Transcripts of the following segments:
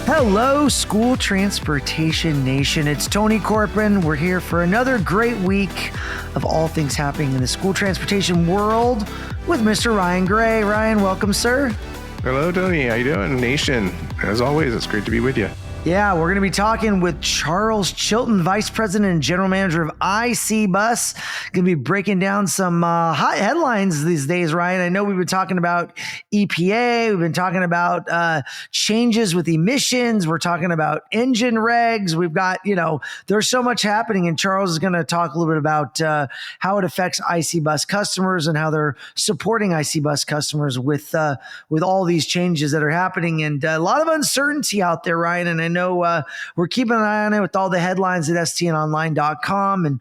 Hello, School Transportation Nation. It's Tony Corcoran. We're here for another great week of all things happening in the school transportation world with Mr. Ryan Gray. Ryan, welcome, sir. Hello, Tony. How you doing, Nation? As always, it's great to be with you. Yeah, we're going to be talking with Charles Chilton, Vice President and General Manager of IC Bus. Going to be breaking down some hot headlines these days, Ryan. I know we've been talking about EPA. We've been talking about changes with emissions. We're talking about engine regs. We've got, there's so much happening. And Charles is going to talk a little bit about how it affects IC Bus customers and how they're supporting IC Bus customers with all these changes that are happening. And a lot of uncertainty out there, Ryan. And I know we're keeping an eye on it with all the headlines at stnonline.com, and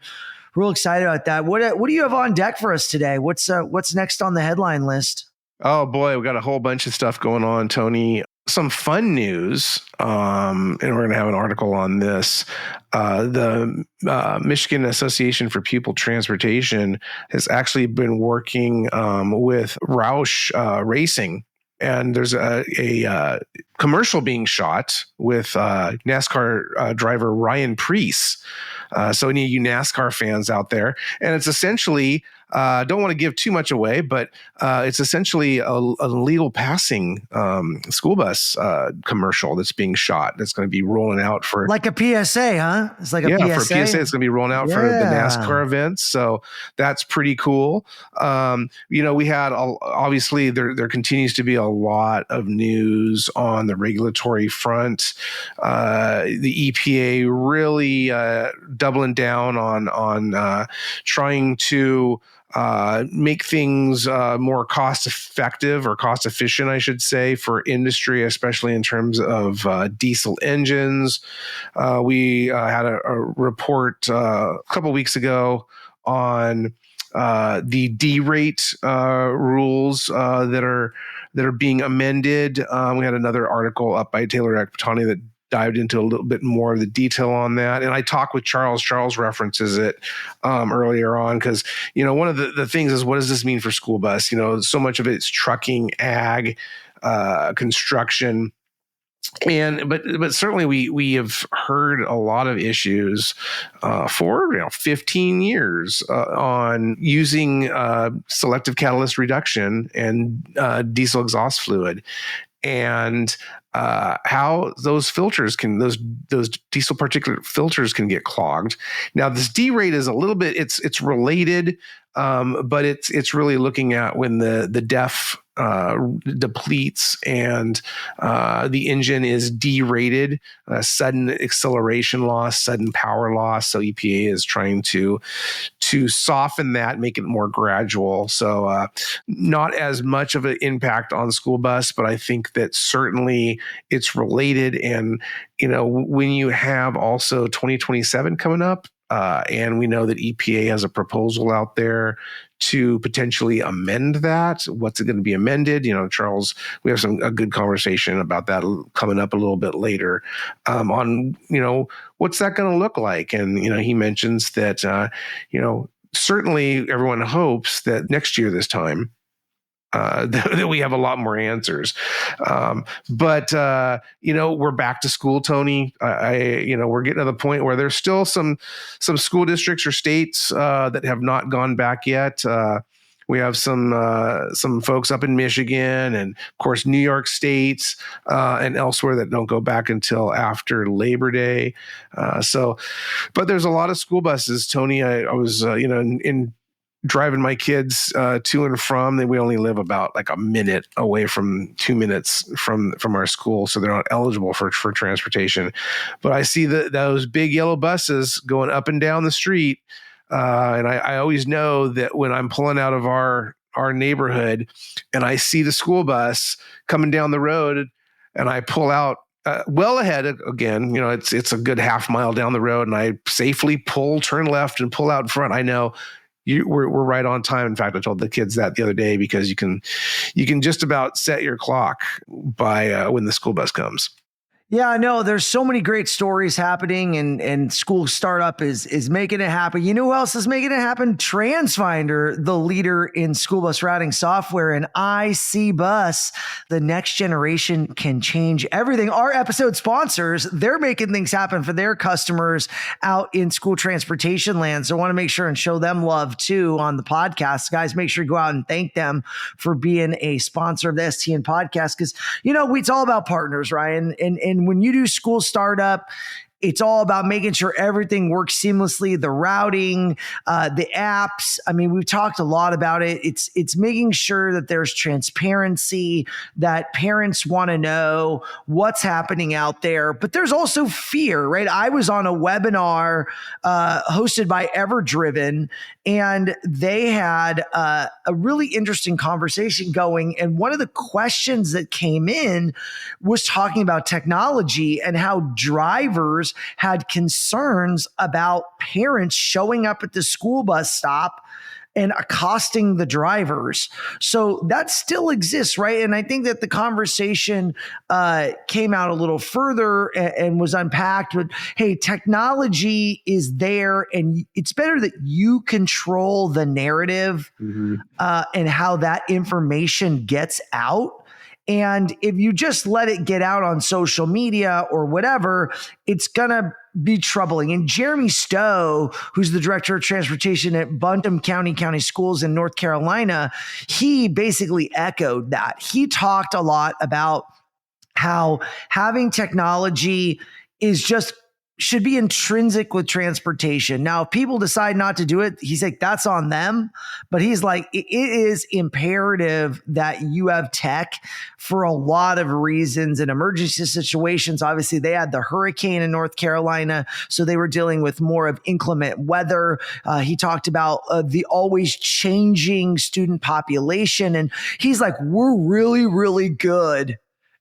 real excited about that. What do you have on deck for us today? What's next on the headline list? Oh boy, we got a whole bunch of stuff going on, Tony. Some fun news, and we're going to have an article on this. The Michigan Association for Pupil Transportation has actually been working with Roush Racing. And there's a commercial being shot with NASCAR driver Ryan Preece. So any of you NASCAR fans out there, and it's essentially, don't want to give too much away, but it's essentially a legal passing school bus commercial that's being shot. That's going to be rolling out for like a PSA, huh? It's like a PSA. For PSA, it's going to be rolling out for the NASCAR events. So that's pretty cool. We had obviously there continues to be a lot of news on the regulatory front. The EPA really doubling down on trying to make things more cost effective or cost efficient, I should say, for industry, especially in terms of diesel engines. We had a report a couple weeks ago on the D-rate rules that are being amended. We had another article up by Taylor Ekpatani that dived into a little bit more of the detail on that. And I talked with Charles. Charles references it earlier on because, one of the things is, what does this mean for school bus? So much of it's trucking, ag, construction. But certainly we have heard a lot of issues for 15 years on using selective catalyst reduction and diesel exhaust fluid, and how those diesel particulate filters can get clogged. Now, this D rate is a little bit, it's related, but it's really looking at when the DEF depletes and the engine is derated, sudden acceleration loss, sudden power loss. So EPA is trying to soften that, make it more gradual. So not as much of an impact on school bus, but I think that certainly it's related. And, when you have also 2027 coming up, and we know that EPA has a proposal out there to potentially amend that. What's it going to be amended? Charles, we have a good conversation about that coming up a little bit later on, what's that going to look like? And, he mentions that, certainly everyone hopes that next year this time, that we have a lot more answers. But we're back to school, Tony. We're getting to the point where there's still some school districts or states that have not gone back yet. We have some folks up in Michigan and, of course, New York State and elsewhere that don't go back until after Labor Day. But there's a lot of school buses, Tony. I was, in driving my kids to and from, we only live about like a minute away from 2 minutes from our school, so they're not eligible for transportation. But I see those big yellow buses going up and down the street, and I always know that when I'm pulling out of our neighborhood and I see the school bus coming down the road, and I pull out well ahead again, it's a good half mile down the road, and I safely turn left and pull out in front. I know we're right on time. In fact, I told the kids that the other day, because you can just about set your clock by when the school bus comes. Yeah, no, there's so many great stories happening, and school startup is making it happen. You know who else is making it happen? TransFinder, the leader in school bus routing software, and IC Bus. The next generation can change everything. Our episode sponsors, they're making things happen for their customers out in school transportation land. So I want to make sure and show them love too on the podcast. Guys, make sure you go out and thank them for being a sponsor of the STN podcast, because it's all about partners, Ryan. And when you do school startup, it's all about making sure everything works seamlessly. The routing, the apps. I mean, we've talked a lot about it. It's making sure that there's transparency, that parents want to know what's happening out there. But there's also fear, right? I was on a webinar hosted by Everdriven, and they had a really interesting conversation going. And one of the questions that came in was talking about technology and how drivers had concerns about parents showing up at the school bus stop and accosting the drivers. So that still exists, right? And I think that the conversation came out a little further and was unpacked. But hey, technology is there, and it's better that you control the narrative and how that information gets out. And if you just let it get out on social media or whatever, it's going to be troubling. And Jeremy Stowe, who's the director of transportation at Buncombe County Schools in North Carolina, he basically echoed that. He talked a lot about how having technology should be intrinsic with transportation. Now, if people decide not to do it, he's like, that's on them. But he's like, it is imperative that you have tech for a lot of reasons. In emergency situations, obviously, they had the hurricane in North Carolina, so they were dealing with more of inclement weather. He talked about the always changing student population. And he's like, we're really, really good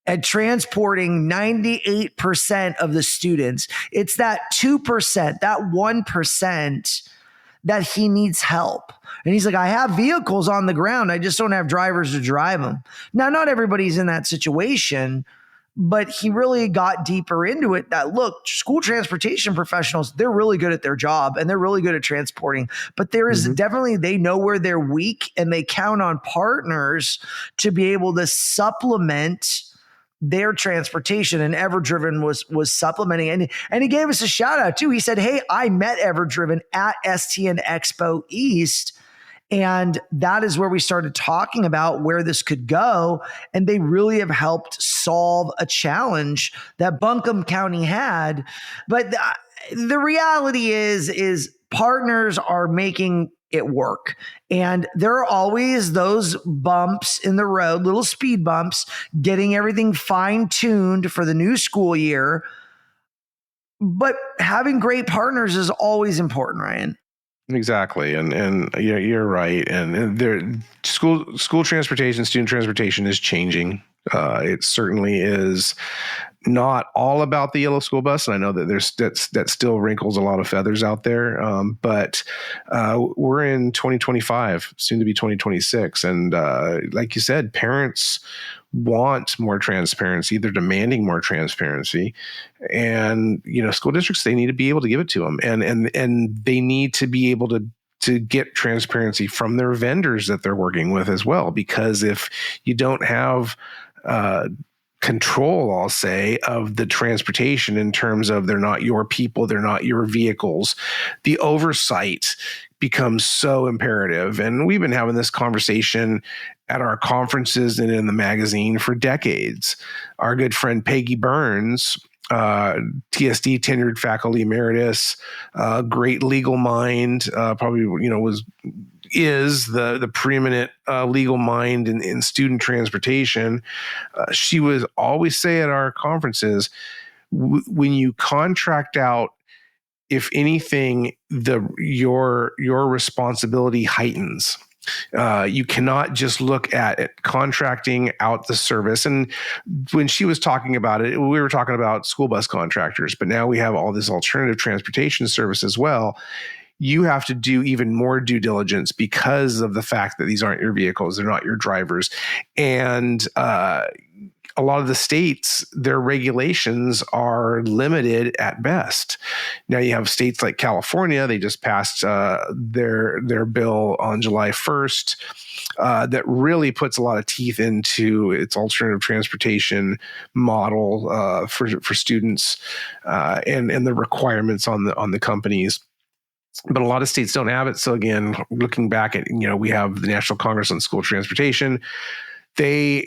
at transporting 98% of the students. It's that 2%, that 1% that he needs help. And he's like, I have vehicles on the ground. I just don't have drivers to drive them. Now, not everybody's in that situation, but he really got deeper into it that, look, school transportation professionals, they're really good at their job and they're really good at transporting. But there is definitely, they know where they're weak, and they count on partners to be able to supplement their transportation. And Everdriven was supplementing, and he gave us a shout out too. He said, hey, I met Everdriven at STN Expo East, and that is where we started talking about where this could go. And they really have helped solve a challenge that Buncombe County had. But the reality is partners are making it work. And there are always those bumps in the road, little speed bumps, getting everything fine-tuned for the new school year. But having great partners is always important, Ryan. Exactly. And you're right. And there, school transportation, student transportation is changing. It certainly is not all about the yellow school bus. And I know that that still wrinkles a lot of feathers out there. But we're in 2025, soon to be 2026. And like you said, parents want more transparency. They're demanding more transparency. And, school districts, they need to be able to give it to them. And they need to be able to get transparency from their vendors that they're working with as well. Because if you don't have control, I'll say, of the transportation in terms of they're not your people, they're not your vehicles, the oversight becomes so imperative. And we've been having this conversation at our conferences and in the magazine for decades. Our good friend Peggy Burns, TSD tenured faculty emeritus, great legal mind, probably is the preeminent legal mind in student transportation. She would always say at our conferences, when you contract out, if anything, your responsibility heightens. You cannot just look at it, contracting out the service. And when she was talking about it, we were talking about school bus contractors, but now we have all this alternative transportation service as well. You have to do even more due diligence because of the fact that these aren't your vehicles, they're not your drivers. And a lot of the states, their regulations are limited at best. Now you have states like California; they just passed their bill on July 1st that really puts a lot of teeth into its alternative transportation model for students and the requirements on the companies. But a lot of states don't have it. So again, looking back at, we have the National Congress on School Transportation. They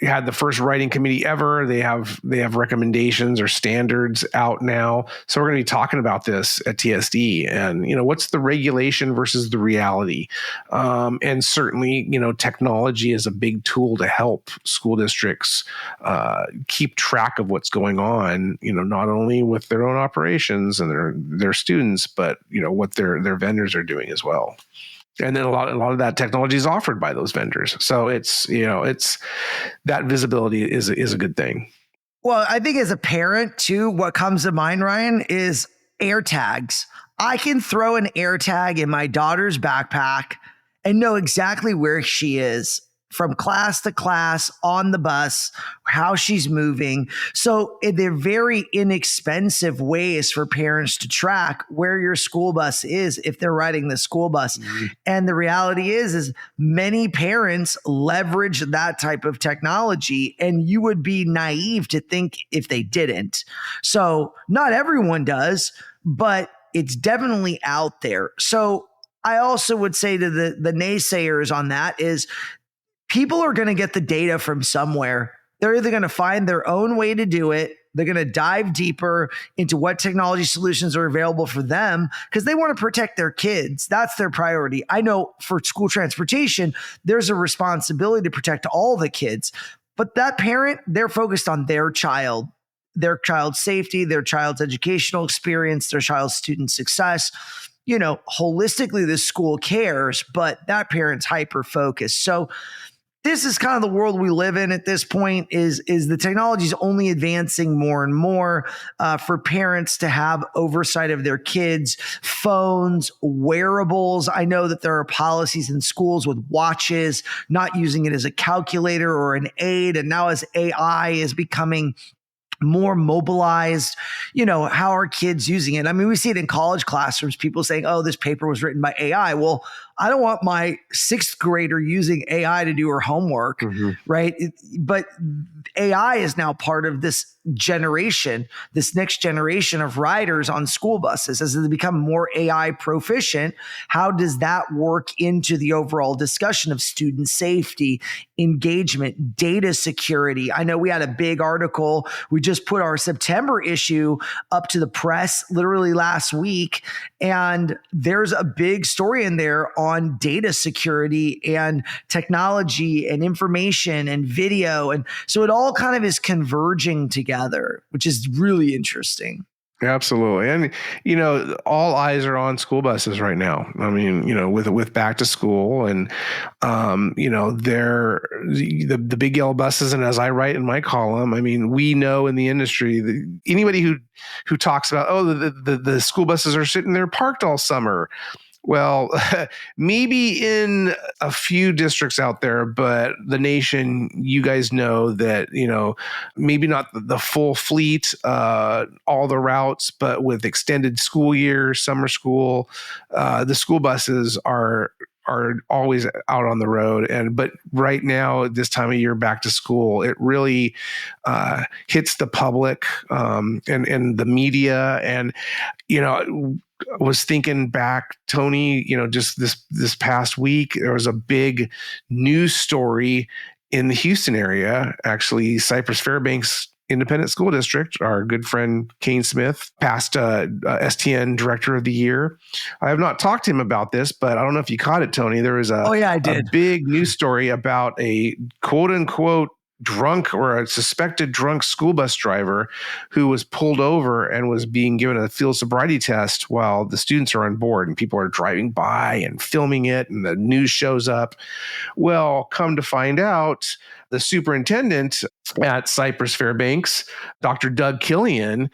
had the first writing committee ever. They have recommendations or standards out now. So we're going to be talking about this at TSD and, what's the regulation versus the reality? And certainly, technology is a big tool to help school districts keep track of what's going on, not only with their own operations and their students, but, what their vendors are doing as well. And then a lot of that technology is offered by those vendors. So it's that visibility is a good thing. Well, I think as a parent too, what comes to mind, Ryan, is air tags. I can throw an air tag in my daughter's backpack and know exactly where she is from class to class, on the bus, how she's moving. So they're very inexpensive ways for parents to track where your school bus is if they're riding the school bus. Mm-hmm. And the reality is many parents leverage that type of technology, and you would be naive to think if they didn't. So not everyone does, but it's definitely out there. So I also would say to the naysayers on that is, people are going to get the data from somewhere. They're either going to find their own way to do it. They're going to dive deeper into what technology solutions are available for them because they want to protect their kids. That's their priority. I know for school transportation, there's a responsibility to protect all the kids, but that parent, they're focused on their child's safety, their child's educational experience, their child's student success. Holistically, the school cares, but that parent's hyper-focused. So this is kind of the world we live in at this point is the technology is only advancing more and more for parents to have oversight of their kids, phones, wearables. I know that there are policies in schools with watches, not using it as a calculator or an aid. And now as AI is becoming more mobilized, how are kids using it? I mean, we see it in college classrooms, people saying, oh, this paper was written by AI. Well, I don't want my sixth grader using AI to do her homework, mm-hmm. right? But AI is now part of this generation, this next generation of riders on school buses. As they become more AI proficient, how does that work into the overall discussion of student safety, engagement, data security? I know we had a big article. We just put our September issue up to the press literally last week, and there's a big story in there on data security and technology and information and video. And so it all kind of is converging together, which is really interesting. Absolutely. And, all eyes are on school buses right now. I mean, with back to school and, they're the big yellow buses. And as I write in my column, I mean, we know in the industry that anybody who talks about, the school buses are sitting there parked all summer. Well, maybe in a few districts out there, but the nation, you guys know that, maybe not the full fleet, all the routes, but with extended school years, summer school, the school buses are always out on the road. But right now, this time of year, back to school, it really hits the public and the media. And, I was thinking back, Tony, just this past week, there was a big news story in the Houston area. Actually, Cypress Fairbanks Independent School District, our good friend Kane Smith, passed STN Director of the Year. I have not talked to him about this, but I don't know if you caught it, Tony. There was a big news story about a quote unquote drunk or a suspected drunk school bus driver who was pulled over and was being given a field sobriety test while the students are on board, and people are driving by and filming it, and the news shows up. Well, come to find out, the superintendent at Cypress Fairbanks, Dr. Doug Killian,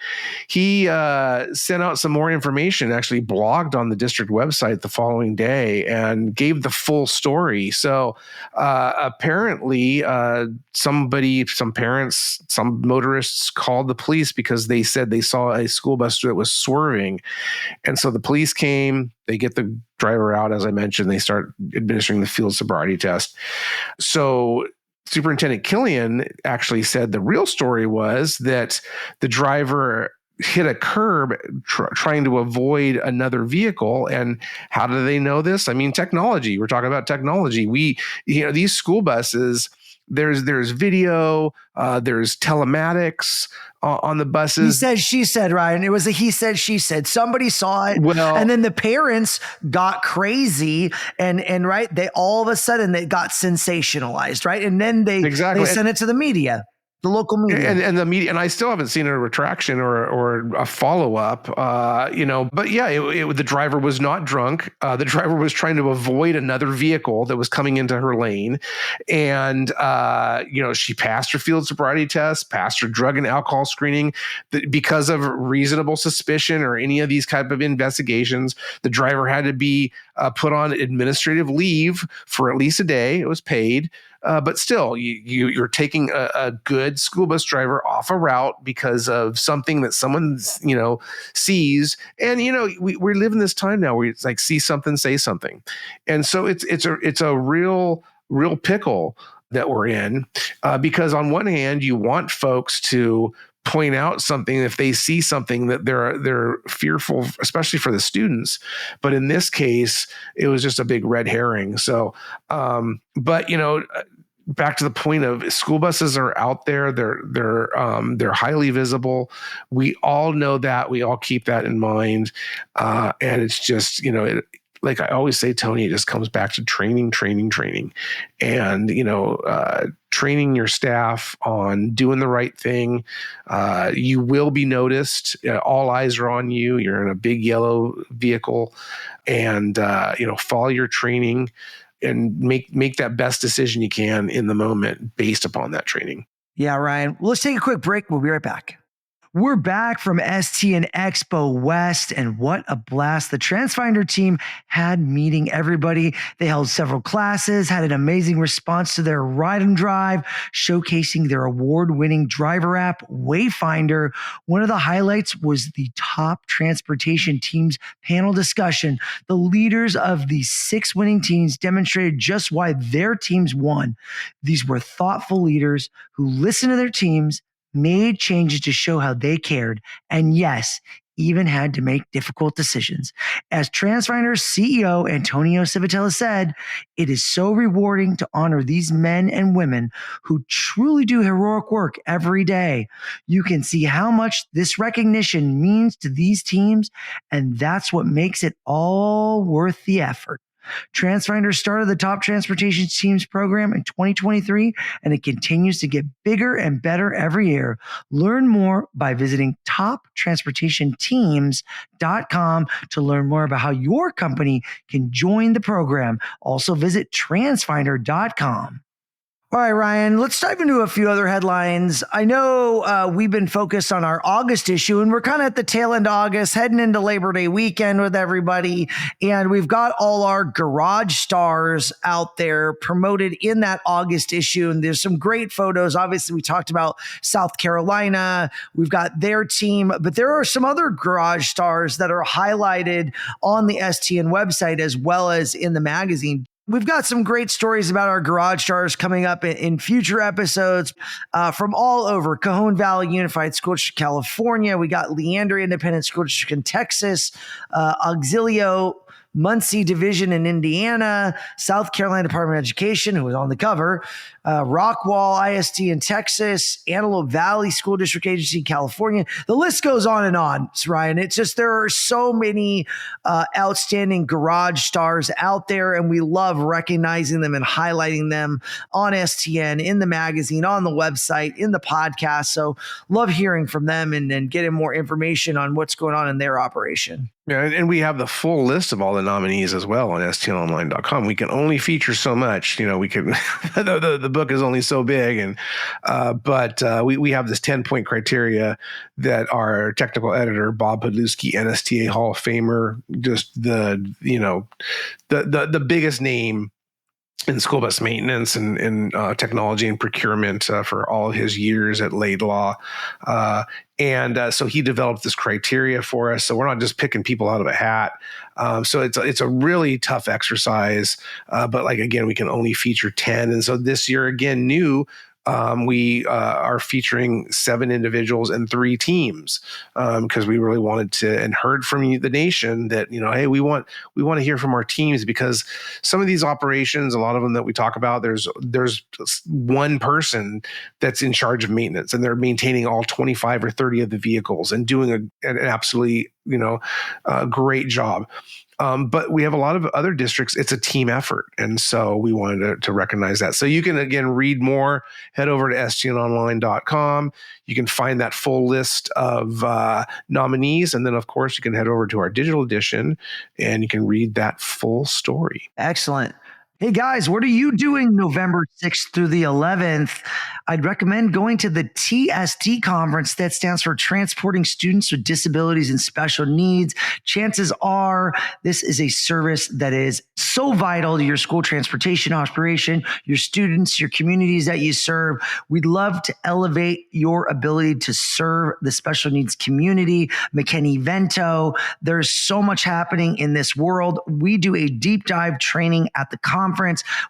he sent out some more information, actually blogged on the district website the following day and gave the full story. So apparently some some parents, some motorists called the police because they said they saw a school bus that was swerving. And so the police came, they get the driver out, as I mentioned, they start administering the field sobriety test. So Superintendent Killian actually said the real story was that the driver hit a curb trying to avoid another vehicle. And how do they know this? I mean, technology. We're talking about technology. These school buses, there's video, there's telematics on the buses. He said, she said, Ryan. It was a he said, she said. Somebody saw it. Well, and then the parents got crazy and right, they all of a sudden they got sensationalized, right? And then they sent it to the media. The local media and the media, and I still haven't seen a retraction or a follow up. But yeah, the driver was not drunk. The driver was trying to avoid another vehicle that was coming into her lane, and she passed her field sobriety test, passed her drug and alcohol screening because of reasonable suspicion or any of these type of investigations. The driver had to be put on administrative leave for at least a day. It was paid. But still, you're taking a good school bus driver off a route because of something that someone sees. And we live in this time now where it's like see something, say something, and so it's a real pickle that we're in because on one hand you want folks to point out something if they see something that they're fearful, especially for the students. But in this case, it was just a big red herring. So, back to the point of school buses are out there. They're highly visible. We all know that. We all keep that in mind. And it's just, like I always say, Tony, it just comes back to training, and, training your staff on doing the right thing. You will be noticed. All eyes are on you. You're in a big yellow vehicle, and, follow your training and make that best decision you can in the moment based upon that training. Yeah, Ryan. Well, let's take a quick break. We'll be right back. We're back from STN Expo West, and what a blast the TransFinder team had meeting everybody. They held several classes, had an amazing response to their ride and drive, showcasing their award-winning driver app, Wayfinder. One of the highlights was the top transportation teams panel discussion. The leaders of the 6 winning teams demonstrated just why their teams won. These were thoughtful leaders who listened to their teams, made changes to show how they cared, and yes, even had to make difficult decisions. As TransFinder's CEO Antonio Civitella said, it is so rewarding to honor these men and women who truly do heroic work every day. You can see how much this recognition means to these teams, and that's what makes it all worth the effort. TransFinder started the Top Transportation Teams program in 2023, and it continues to get bigger and better every year. Learn more by visiting toptransportationteams.com to learn more about how your company can join the program. Also visit transfinder.com. All right, Ryan, let's dive into a few other headlines. I know we've been focused on our August issue, and we're kind of at the tail end of August, heading into Labor Day weekend with everybody. And we've got all our garage stars out there promoted in that August issue. And there's some great photos. Obviously, we talked about South Carolina. We've got their team, but there are some other garage stars that are highlighted on the STN website as well as in the magazine. We've got some great stories about our garage stars coming up in future episodes from all over. Cajon Valley Unified School District, California. We got Leander Independent School District in Texas, Auxilio Muncie Division in Indiana, South Carolina Department of Education, who was on the cover, Rockwall ISD in Texas, Antelope Valley School District Agency in California. The list goes on and on, Ryan. It's just there are so many outstanding garage stars out there, and we love recognizing them and highlighting them on STN, in the magazine, on the website, in the podcast. So love hearing from them and getting more information on what's going on in their operation. Yeah, and we have the full list of all the nominees as well on stnonline.com. We can only feature so much. We can the book is only so big, and but we have this 10-point criteria that our technical editor Bob Podluski, NSTA Hall of Famer, just the biggest name in school bus maintenance and technology and procurement for all his years at Laidlaw. So he developed this criteria for us. So we're not just picking people out of a hat. So it's a really tough exercise. But like, again, we can only feature 10. And so this year, again, we are featuring 7 individuals and 3 teams because we really wanted to and heard from the nation that, hey, we want to hear from our teams, because some of these operations, a lot of them that we talk about, there's one person that's in charge of maintenance, and they're maintaining all 25 or 30 of the vehicles and doing an absolutely great job. But we have a lot of other districts. It's a team effort. And so we wanted to recognize that. So you can, again, read more, head over to stnonline.com. You can find that full list of nominees. And then, of course, you can head over to our digital edition and you can read that full story. Excellent. Hey guys, what are you doing November 6th through the 11th? I'd recommend going to the TSD conference. That stands for Transporting Students with Disabilities and Special Needs. Chances are this is a service that is so vital to your school transportation operation, your students, your communities that you serve. We'd love to elevate your ability to serve the special needs community. McKinney-Vento. There's so much happening in this world. We do a deep dive training at the conference.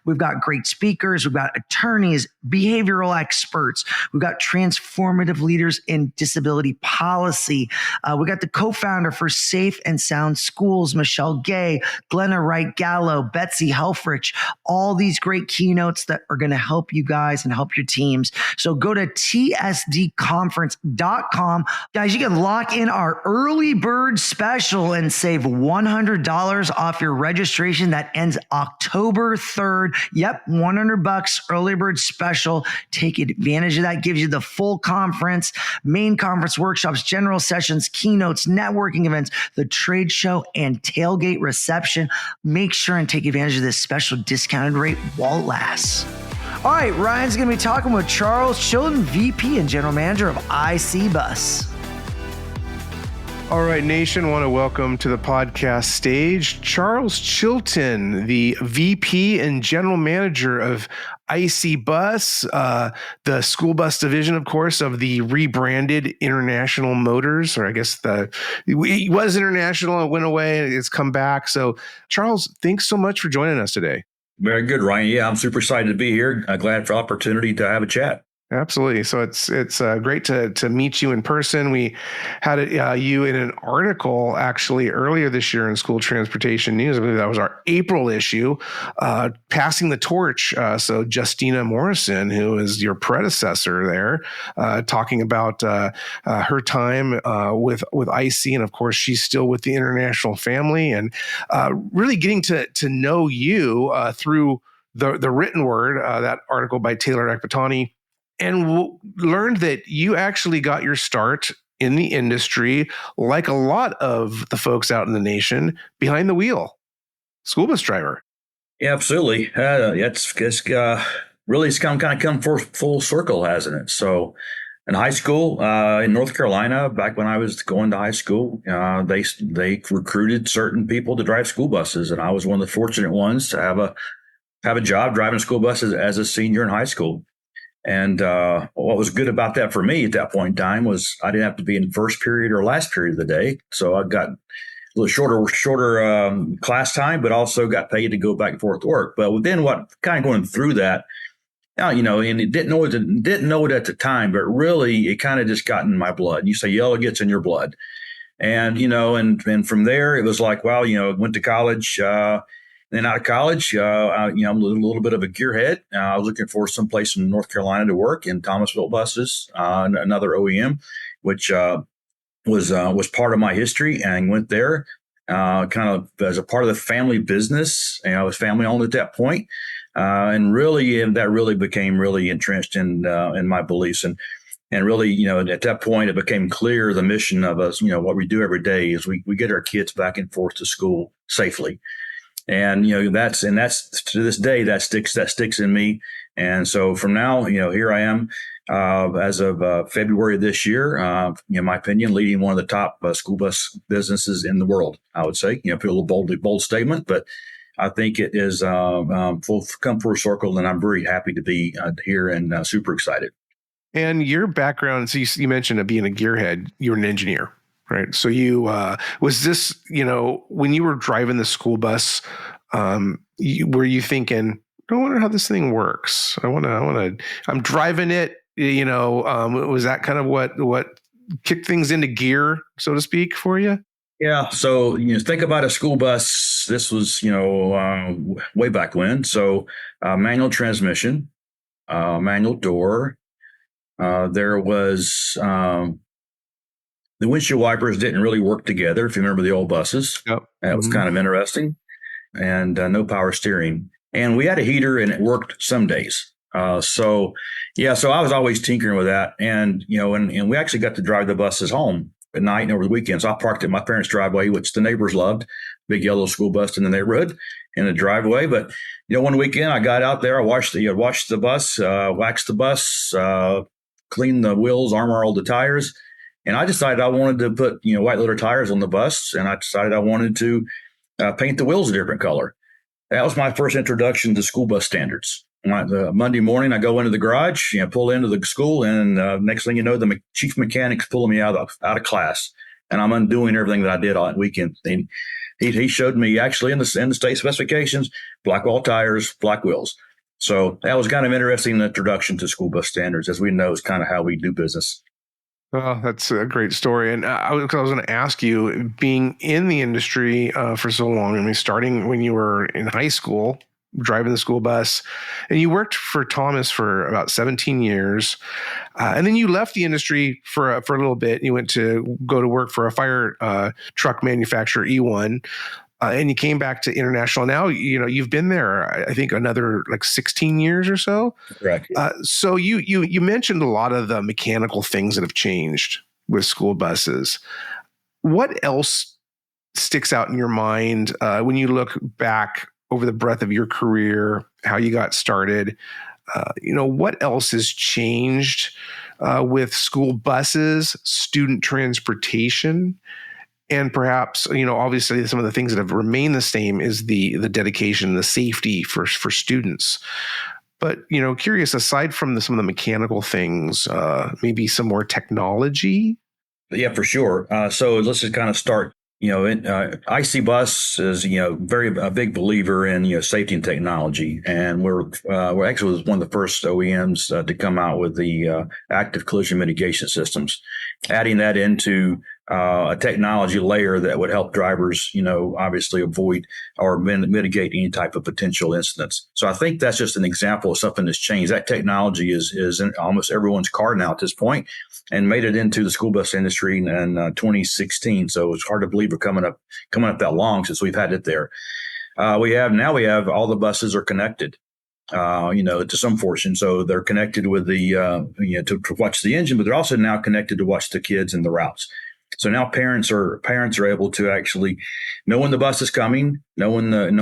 We've got great speakers. We've got attorneys, behavioral experts. We've got transformative leaders in disability policy. We got the co-founder for Safe and Sound Schools, Michelle Gay, Glenna Wright Gallo, Betsy Helfrich, all these great keynotes that are going to help you guys and help your teams. So go to tsdconference.com. Guys, you can lock in our early bird special and save $100 off your registration. That ends October 3rd. Yep, $100 early bird special. Take advantage of that. Gives you the full conference, main conference workshops, general sessions, keynotes, networking events, the trade show, and tailgate reception. Make sure and take advantage of this special discounted rate while it lasts. All right, Ryan's going to be talking with Charles Chilton, VP and General Manager of IC Bus. All right, Nation, want to welcome to the podcast stage Charles Chilton, the VP and General Manager of IC Bus, the school bus division, of course, of the rebranded International Motors, or I guess it was International, it went away, it's come back. So, Charles, thanks so much for joining us today. Very good, Ryan. Yeah, I'm super excited to be here. Glad for the opportunity to have a chat. Absolutely. So it's great to meet you in person. We had you in an article actually earlier this year in School Transportation News. I believe that was our April issue, passing the torch. So Justina Morrison, who is your predecessor there, talking about her time with IC, and of course she's still with the international family, and really getting to know you through the written word. That article by Taylor Ekbatani. And learned that you actually got your start in the industry, like a lot of the folks out in the nation, behind the wheel, school bus driver. Yeah, absolutely. It's really kind of come full circle, hasn't it? So in high school in North Carolina, back when I was going to high school, they recruited certain people to drive school buses, and I was one of the fortunate ones to have a job driving school buses as a senior in high school. And what was good about that for me at that point in time was I didn't have to be in first period or last period of the day. So I got a little shorter class time, but also got paid to go back and forth to work. But then what kind of going through that, and it didn't know it at the time, but really it kind of just got in my blood. You say yellow gets in your blood. And, and from there it was like, well, went to college. Then out of college, I'm a little bit of a gearhead. I was looking for some place in North Carolina to work in Thomasville Buses, another OEM, which was part of my history, and went there kind of as a part of the family business. I was family owned at that point, and that really became really entrenched in my beliefs. And really, at that point, it became clear the mission of us, what we do every day is we get our kids back and forth to school safely. And, that's to this day, that sticks in me. And so from now, here I am, as of February of this year, in my opinion, leading one of the top school bus businesses in the world, I would say, a little bold statement, but I think it is come full circle, and I'm very happy to be here and super excited. And your background, so you mentioned being a gearhead, you were an engineer, right? So you was this, when you were driving the school bus, were you thinking, I wonder how this thing works. I'm driving it, was that kind of what kicked things into gear, so to speak, for you? Yeah. So, think about a school bus. This was, way back when. So, manual transmission, manual door. There was the windshield wipers didn't really work together. If you remember the old buses, Yep. that was kind of interesting. And no power steering. And we had a heater, and it worked some days. So I was always tinkering with that. And, and we actually got to drive the buses home at night and over the weekends. I parked at my parents' driveway, which the neighbors loved, big yellow school bus in the neighborhood in the driveway. But, one weekend I got out there, I washed the bus, waxed the bus, cleaned the wheels, armor all the tires. And I decided I wanted to put, white letter tires on the bus. And I decided I wanted to paint the wheels a different color. That was my first introduction to school bus standards. The Monday morning, I go into the garage, pull into the school, and next thing you know, the chief mechanic's pulling me out of class, and I'm undoing everything that I did on weekend. And he showed me actually in the state specifications, black wall tires, black wheels. So that was kind of interesting introduction to school bus standards, as we know is kind of how we do business. Oh, that's a great story. And I was going to ask you, being in the industry for so long, starting when you were in high school, driving the school bus, and you worked for Thomas for about 17 years. And then you left the industry for a little bit. You went to go to work for a fire truck manufacturer, E1. And you came back to International. Now, you've been there, I think, another like 16 years or so. Correct. So you mentioned a lot of the mechanical things that have changed with school buses. What else sticks out in your mind when you look back over the breadth of your career, how you got started? What else has changed with school buses, student transportation? And perhaps, obviously some of the things that have remained the same is the dedication, the safety for students. But, curious, aside from some of the mechanical things, maybe some more technology? Yeah, for sure. So let's just kind of start. IC Bus is, a big believer in, safety and technology. And we're actually one of the first OEMs to come out with the active collision mitigation systems, adding that into a technology layer that would help drivers, obviously avoid or mitigate any type of potential incidents. So I think that's just an example of something that's changed. That technology is in almost everyone's car now at this point, and made it into the school bus industry in 2016. So it's hard to believe we're coming up that long since we've had it there. We have all the buses are connected. To some portion. So they're connected with the, to watch the engine, but they're also now connected to watch the kids and the routes. So now parents are able to actually know when the bus is coming, know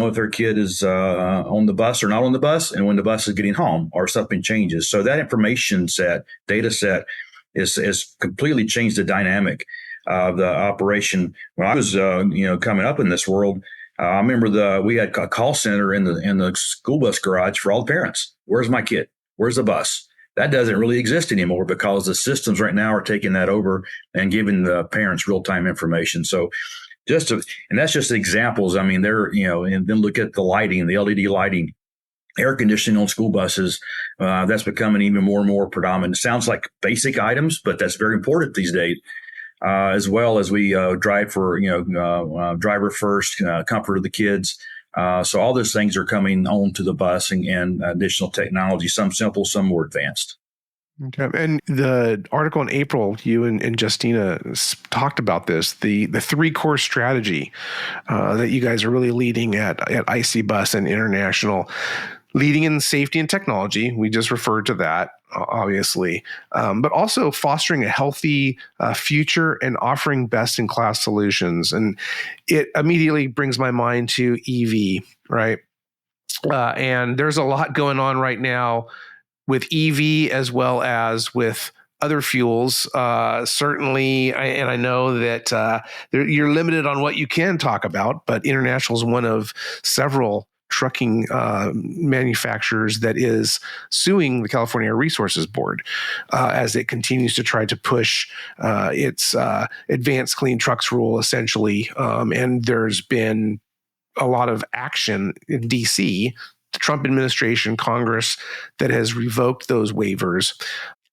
if their kid is on the bus or not on the bus, and when the bus is getting home or something changes. So that data set is completely changed the dynamic of the operation. When I was coming up in this world, I remember we had a call center in the school bus garage for all the parents. Where's my kid? Where's the bus? That doesn't really exist anymore because the systems right now are taking that over and giving the parents real-time information. So and that's just examples. I mean, and then look at the lighting, the LED lighting, air conditioning on school buses. That's becoming even more and more predominant. It sounds like basic items, but that's very important these days. As well as we drive for, driver first, comfort of the kids. So all those things are coming onto the bus and additional technology, some simple, some more advanced. Okay. And the article in April, you and Justina talked about this, the 3-core strategy that you guys are really leading at IC Bus and International. Leading in safety and technology, we just referred to that, obviously, but also fostering a healthy future and offering best-in-class solutions. And it immediately brings my mind to EV, right? And there's a lot going on right now with EV as well as with other fuels. Certainly, and I know that you're limited on what you can talk about, but International is one of several trucking manufacturers that is suing the California Air Resources Board as it continues to try to push its advanced clean trucks rule, essentially. And there's been a lot of action in DC, the Trump administration, Congress, that has revoked those waivers.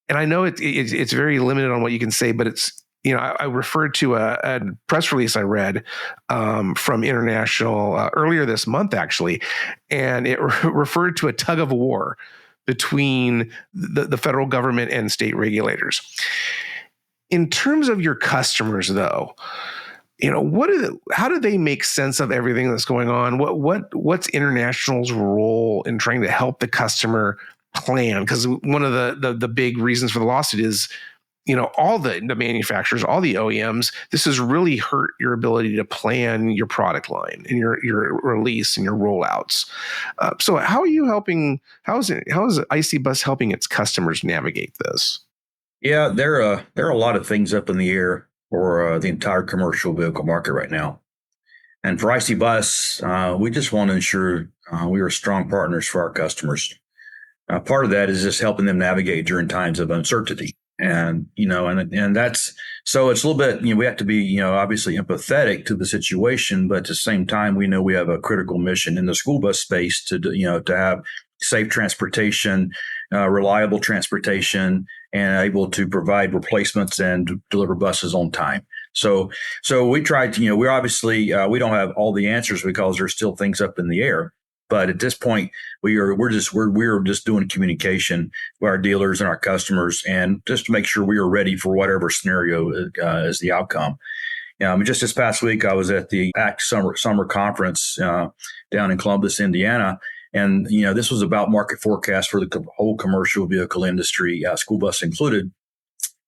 And I know it's very limited on what you can say, but it's, I referred to a press release I read from International earlier this month, actually, and it referred to a tug of war between the federal government and state regulators. In terms of your customers, though, how do they make sense of everything that's going on? What's International's role in trying to help the customer plan? Because one of the big reasons for the lawsuit is, all the manufacturers, all the OEMs, this has really hurt your ability to plan your product line and your release and your rollouts. So how are you helping? How is IC Bus helping its customers navigate this? Yeah, there are a lot of things up in the air for the entire commercial vehicle market right now. And for IC Bus, we just want to ensure we are strong partners for our customers. Part of that is just helping them navigate during times of uncertainty. And, and that's, so it's a little bit, we have to be, obviously empathetic to the situation, but at the same time, we know we have a critical mission in the school bus space to have safe transportation, reliable transportation, and able to provide replacements and deliver buses on time. So we tried to, we're obviously, we don't have all the answers because there's still things up in the air. But at this point, we're just doing communication with our dealers and our customers, and just to make sure we are ready for whatever scenario is the outcome. Just this past week, I was at the ACT Summer Conference down in Columbus, Indiana, and this was about market forecast for the whole commercial vehicle industry, school bus included.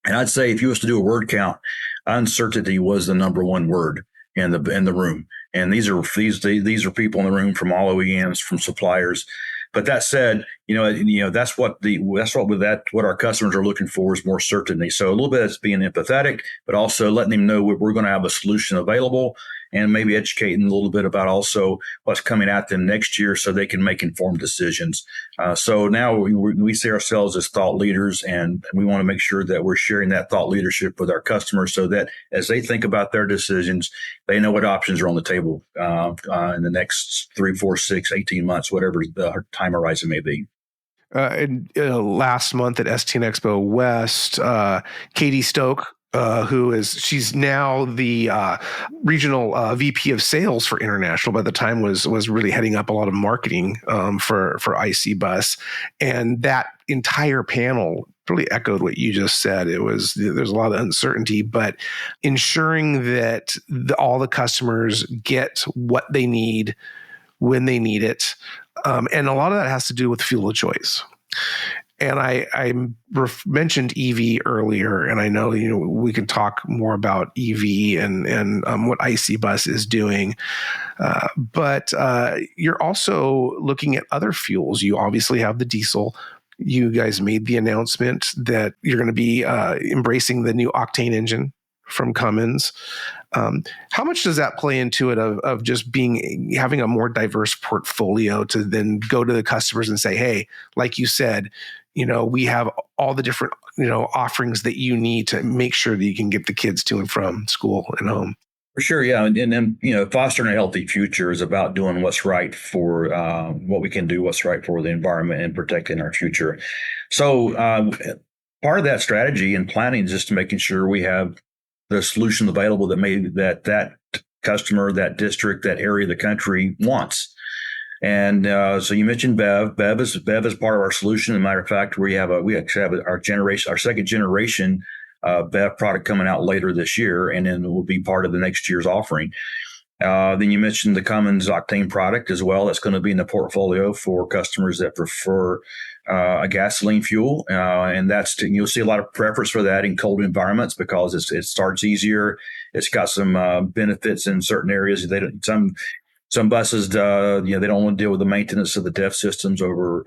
And I'd say if you was to do a word count, uncertainty was the number one word in the room. And these are people in the room from all OEMs, from suppliers. But that said, that's what our customers are looking for is more certainty. So a little bit is being empathetic, but also letting them know we're going to have a solution available, and maybe educating a little bit about also what's coming at them next year so they can make informed decisions. So now we see ourselves as thought leaders, and we want to make sure that we're sharing that thought leadership with our customers so that as they think about their decisions, they know what options are on the table in the next 3, 4, 6, 18 months, whatever the time horizon may be. Last month at STN Expo West, Katie Stoke, she's now the regional VP of sales for International, by the time was really heading up a lot of marketing for IC Bus. And that entire panel really echoed what you just said. There's a lot of uncertainty, but ensuring that all the customers get what they need when they need it. And a lot of that has to do with fuel of choice. And I mentioned EV earlier, and I know we can talk more about EV and what IC Bus is doing, but you're also looking at other fuels. You obviously have the diesel. You guys made the announcement that you're going to be embracing the new octane engine from Cummins. How much does that play into it of just having a more diverse portfolio to then go to the customers and say, hey, like you said, we have all the different, offerings that you need to make sure that you can get the kids to and from school and home? For sure, yeah. And then, fostering a healthy future is about doing what's right for what we can do, what's right for the environment, and protecting our future. So part of that strategy and planning is just making sure we have the solution available that customer, that district, that area of the country wants. And so you mentioned BEV. BEV is part of our solution. As a matter of fact, we actually have our second generation BEV product coming out later this year, and then it will be part of the next year's offering. Then you mentioned the Cummins octane product as well. That's going to be in the portfolio for customers that prefer a gasoline fuel, and you'll see a lot of preference for that in cold environments because it starts easier. It's got some benefits in certain areas. Some buses, they don't want to deal with the maintenance of the DEF systems over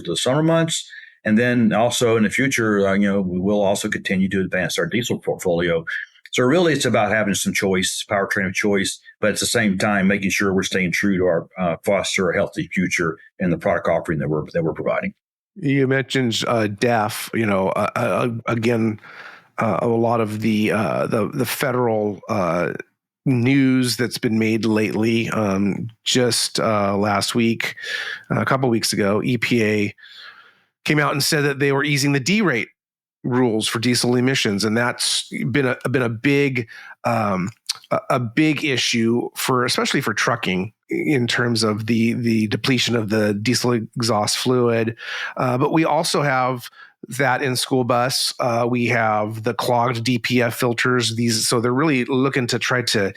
the summer months. And then also in the future, we will also continue to advance our diesel portfolio. So really, it's about having some choice, powertrain of choice, but at the same time, making sure we're staying true to our foster a healthy future in the product offering that we're providing. You mentioned DEF. Again, a lot of the federal news that's been made lately. Just last week, a couple weeks ago, EPA came out and said that they were easing the D rate rules for diesel emissions, and that's been a big issue especially for trucking in terms of the depletion of the diesel exhaust fluid. But we also have that in school bus. We have the clogged DPF filters. So they're really looking to try to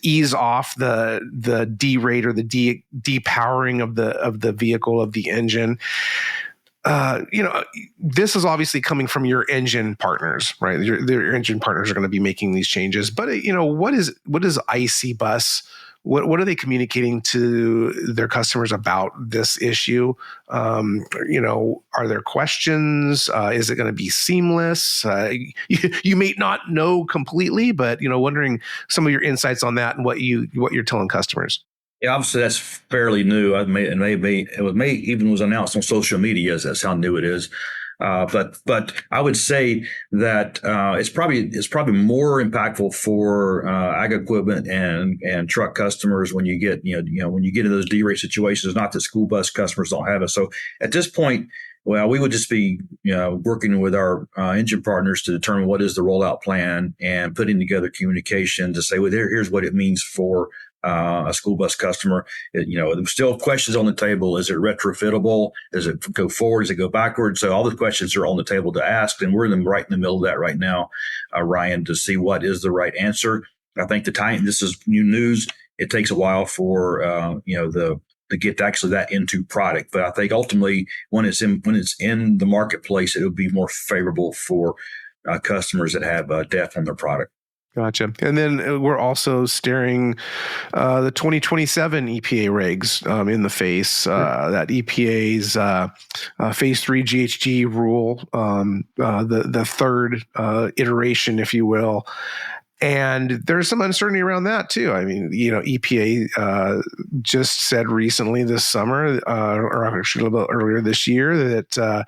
ease off the D rate or the depowering of the vehicle, of the engine. This is obviously coming from your engine partners, right? Your engine partners are going to be making these changes. But what is IC Bus? What are they communicating to their customers about this issue? Are there questions? Is it going to be seamless? You may not know completely, but wondering some of your insights on that and what you're telling customers. Yeah, obviously that's fairly new. It may even was announced on social media. That's how new it is. But I would say that it's probably more impactful for ag equipment and truck customers when you get when you get into those D-rate situations. Not that school bus customers don't have it. So at this point, well, we would just be working with our engine partners to determine what is the rollout plan and putting together communication to say, well, here's what it means for a school bus customer. There's still questions on the table. Is it retrofittable? Does it go forward? Does it go backwards? So all the questions are on the table to ask, and we're right in the middle of that right now, Ryan, to see what is the right answer. I think this is new news. It takes a while for to get actually that into product, but I think ultimately when it's in the marketplace, it will be more favorable for customers that have DEF on their product. Gotcha. And then we're also staring the 2027 EPA regs in the face. That EPA's Phase 3 GHG rule, the third iteration, if you will. And there's some uncertainty around that too. I mean, EPA just said recently this summer, or actually a little bit earlier this year, that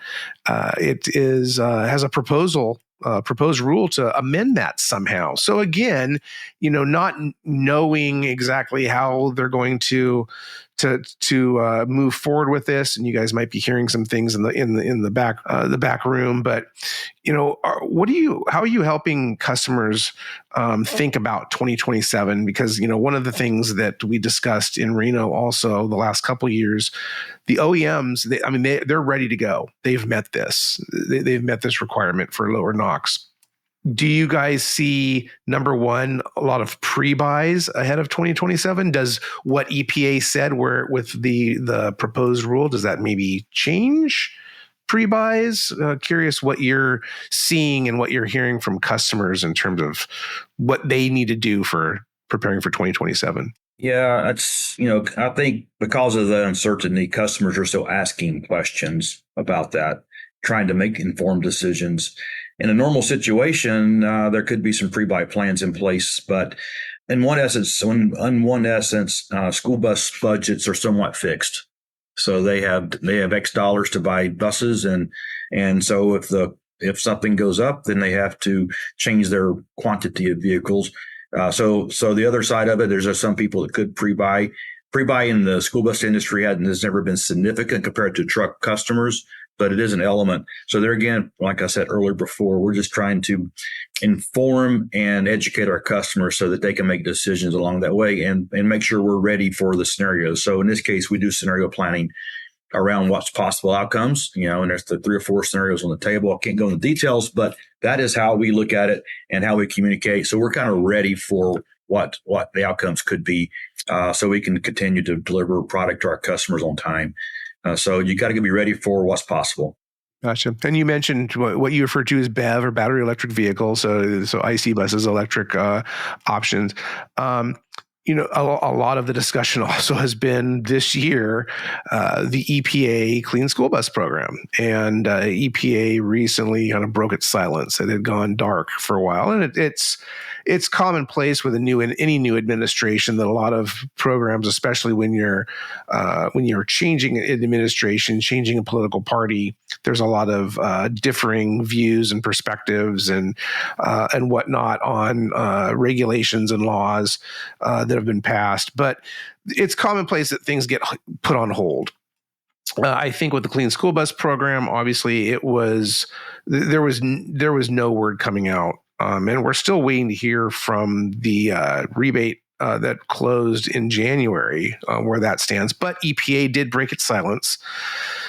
it has a proposed rule to amend that somehow. So again, not knowing exactly how they're going to move forward with this, and you guys might be hearing some things in the back room. But how are you helping customers think about 2027? Because one of the things that we discussed in Reno also the last couple of years, the OEMs, they're ready to go. They've met this. They've met this requirement for lower NOx. Do you guys see, number one, a lot of pre-buys ahead of 2027? Does what EPA said with the proposed rule, does that maybe change pre-buys? Curious what you're seeing and what you're hearing from customers in terms of what they need to do for preparing for 2027. Yeah, that's, I think because of the uncertainty, customers are still asking questions about that, trying to make informed decisions. In a normal situation, there could be some pre-buy plans in place, but in one essence, school bus budgets are somewhat fixed. So they have X dollars to buy buses, and so if something goes up, then they have to change their quantity of vehicles. So the other side of it, there's some people that could pre-buy. Pre-buy in the school bus industry has never been significant compared to truck customers, but it is an element. So there again, like I said earlier before, we're just trying to inform and educate our customers so that they can make decisions along that way and make sure we're ready for the scenarios. So in this case, we do scenario planning around what's possible outcomes, and there's the 3 or 4 scenarios on the table. I can't go into details, but that is how we look at it and how we communicate. So we're kind of ready for what the outcomes could be, so we can continue to deliver product to our customers on time. So you got to be ready for what's possible. Gotcha. And you mentioned what you refer to as BEV or battery electric vehicles. So IC buses, electric options. A lot of the discussion also has been this year, the EPA Clean School Bus Program. And EPA recently kind of broke its silence. It had gone dark for a while. And it's commonplace with any new administration that a lot of programs, especially when you're changing an administration, changing a political party, there's a lot of differing views and perspectives and whatnot on regulations and laws that have been passed. But it's commonplace that things get put on hold. I think with the Clean School Bus Program, obviously there was no word coming out. And we're still waiting to hear from the rebate that closed in January, where that stands. But EPA did break its silence.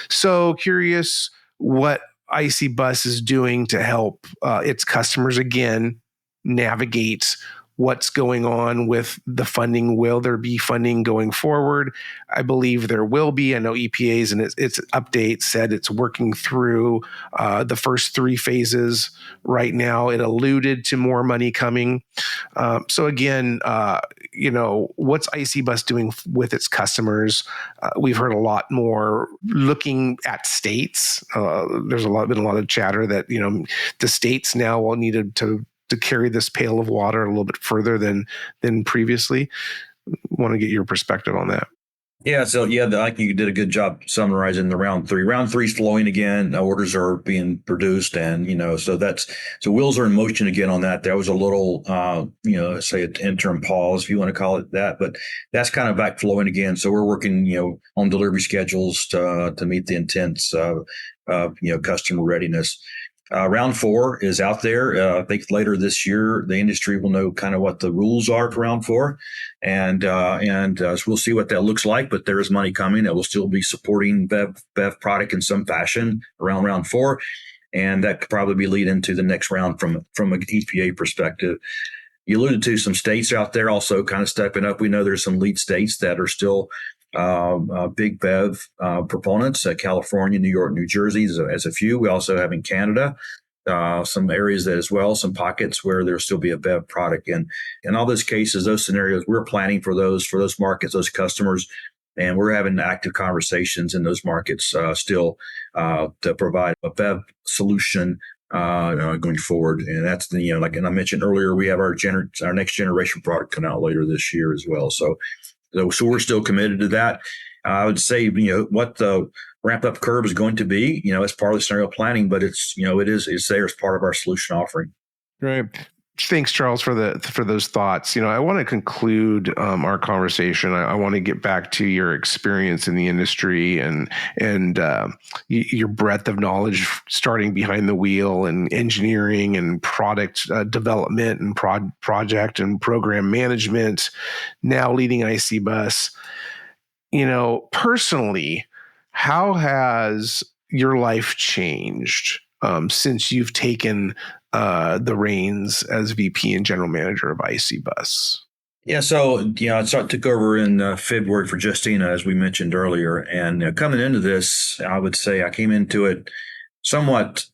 So curious what IC Bus is doing to help its customers again navigate what's going on with the funding. Will there be funding going forward? I believe there will be. I know EPA's in its update said it's working through the first 3 phases right now. It alluded to more money coming. So again, what's IC Bus doing with its customers? We've heard a lot more looking at states. There's been a lot of chatter that the states now will need to carry this pail of water a little bit further than previously. Want to get your perspective on that. Yeah, so I think you did a good job summarizing the round 3. Round 3 is flowing again. Orders are being produced, and so wheels are in motion again on that. There was a little, say an interim pause, if you want to call it that, but that's kind of back flowing again. So we're working, on delivery schedules to meet the intents of customer readiness. Round 4 is out there. I think later this year, the industry will know kind of what the rules are for round 4. And so we'll see what that looks like, but there is money coming that will still be supporting BEV product in some fashion around round 4. And that could probably be lead into the next round from an EPA perspective. You alluded to some states out there also kind of stepping up. We know there's some lead states that are still big BEV proponents, California, New York, New Jersey as a few. We also have in Canada some areas that as well, some pockets where there'll still be a BEV product. And in all those cases, those scenarios, we're planning for those markets, those customers, and we're having active conversations in those markets still to provide a BEV solution going forward. And that's like I mentioned earlier, we have our next generation product come out later this year as well. So we're still committed to that. I would say, what the ramp up curve is going to be, as part of the scenario planning, but it's there as part of our solution offering. Right. Thanks, Charles, for those thoughts. I want to conclude our conversation. I want to get back to your experience in the industry and your breadth of knowledge, starting behind the wheel and engineering and product development and project and program management. Now leading IC Bus. Personally, how has your life changed since you've taken the reins as VP and General Manager of IC Bus? Yeah, so I took over in February for Justina, as we mentioned earlier, and coming into this, I would say I came into it somewhat,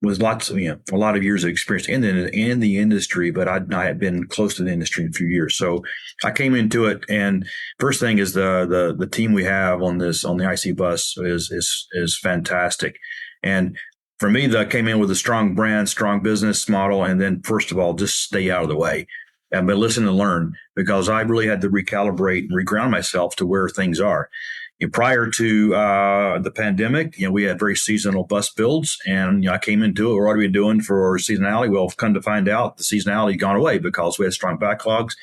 with lots of a lot of years of experience in the industry, but I had been close to the industry in a few years, so I came into it, and first thing is the team we have on the IC Bus is fantastic, and for me, that came in with a strong brand, strong business model, and then first of all, just stay out of the way. But listen and learn, because I really had to recalibrate and reground myself to where things are. Prior to the pandemic, we had very seasonal bus builds, and I came into it. What are we doing for seasonality? Well, come to find out, the seasonality had gone away because we had strong backlogs,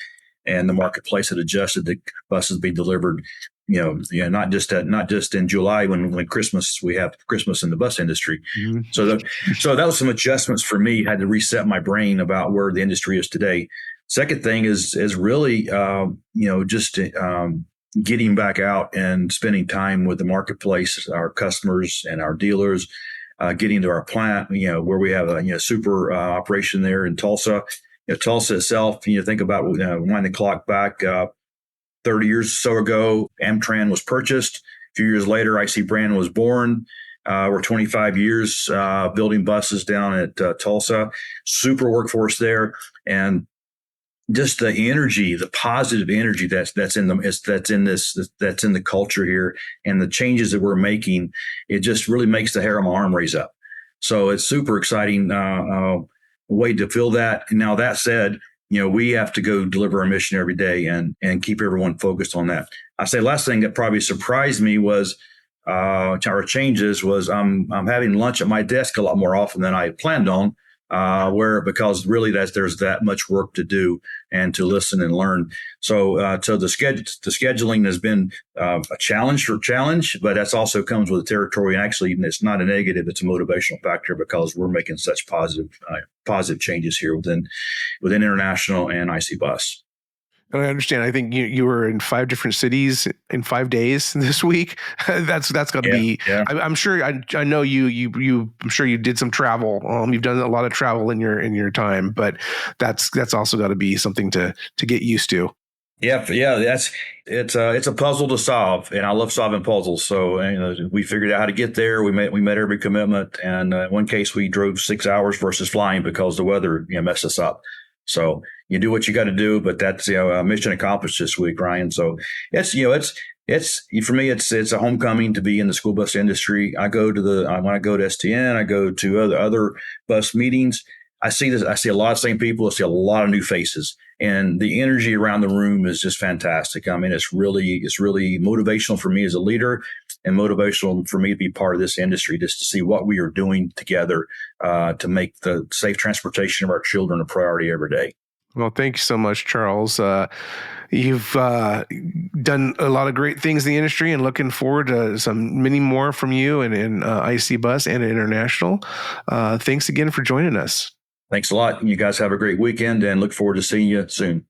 and the marketplace had adjusted to buses be delivered. Not just in July when Christmas, we have Christmas in the bus industry. Mm-hmm. So that was some adjustments for me. Had to reset my brain about where the industry is today. Second thing is really just getting back out and spending time with the marketplace, our customers and our dealers. Getting to our plant, where we have a super operation there in Tulsa. Tulsa itself, think about wind the clock back. 30 years or so ago, Amtran was purchased. A few years later, IC Brand was born. We're 25 years building buses down at Tulsa. Super workforce there. And just the energy, the positive energy that's in the culture here, and the changes that we're making, it just really makes the hair on my arm raise up. So it's super exciting way to feel that. Now that said, we have to go deliver our mission every day and keep everyone focused on that. I say last thing that probably surprised me was our changes was I'm having lunch at my desk a lot more often than I had planned on. Because really there's that much work to do and to listen and learn. So the scheduling has been a challenge, but that's also comes with the territory. And actually, it's not a negative; it's a motivational factor because we're making such positive changes here within international and IC Bus. And I understand. I think you were in 5 different cities in 5 days this week. That's got to be. Yeah. I'm sure. I know you. I'm sure you did some travel. You've done a lot of travel in your time, but that's also got to be something to get used to. Yeah. It's a puzzle to solve, and I love solving puzzles. So we figured out how to get there. We met every commitment, and in one case we drove 6 hours versus flying because the weather messed us up. So you do what you got to do, but that's mission accomplished this week, Ryan. So it's for me, it's a homecoming to be in the school bus industry. I go to when I go to STN, I go to other bus meetings. I see this. I see a lot of same people. I see a lot of new faces, and the energy around the room is just fantastic. I mean, it's really motivational for me as a leader, and motivational for me to be part of this industry, just to see what we are doing together to make the safe transportation of our children a priority every day. Well, thank you so much, Charles. You've done a lot of great things in the industry, and looking forward to many more from you in IC Bus and International. Thanks again for joining us. Thanks a lot. You guys have a great weekend, and look forward to seeing you soon.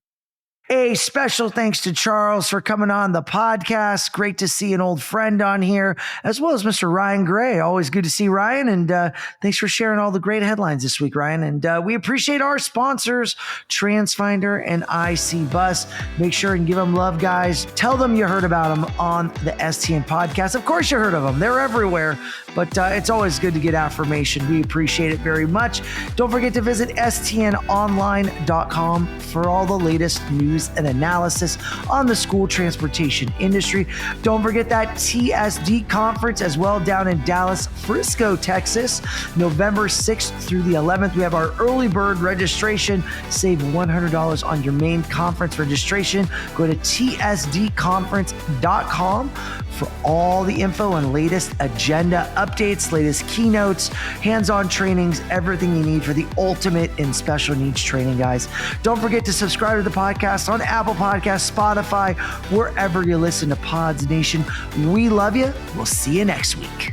A special thanks to Charles for coming on the podcast. Great to see an old friend on here, as well as Mr. Ryan Gray. Always good to see Ryan, and thanks for sharing all the great headlines this week, Ryan. And we appreciate our sponsors, TransFinder and IC Bus. Make sure and give them love, guys. Tell them you heard about them on the STN podcast. Of course you heard of them. They're everywhere, but it's always good to get affirmation. We appreciate it very much. Don't forget to visit stnonline.com for all the latest news and analysis on the school transportation industry. Don't forget that TSD conference as well down in Dallas, Frisco, Texas, November 6th through the 11th. We have our early bird registration. Save $100 on your main conference registration. Go to tsdconference.com for all the info and latest agenda updates, latest keynotes, hands-on trainings, everything you need for the ultimate in special needs training, guys. Don't forget to subscribe to the podcast on Apple Podcasts, Spotify, wherever you listen to Pods Nation. We love you. We'll see you next week.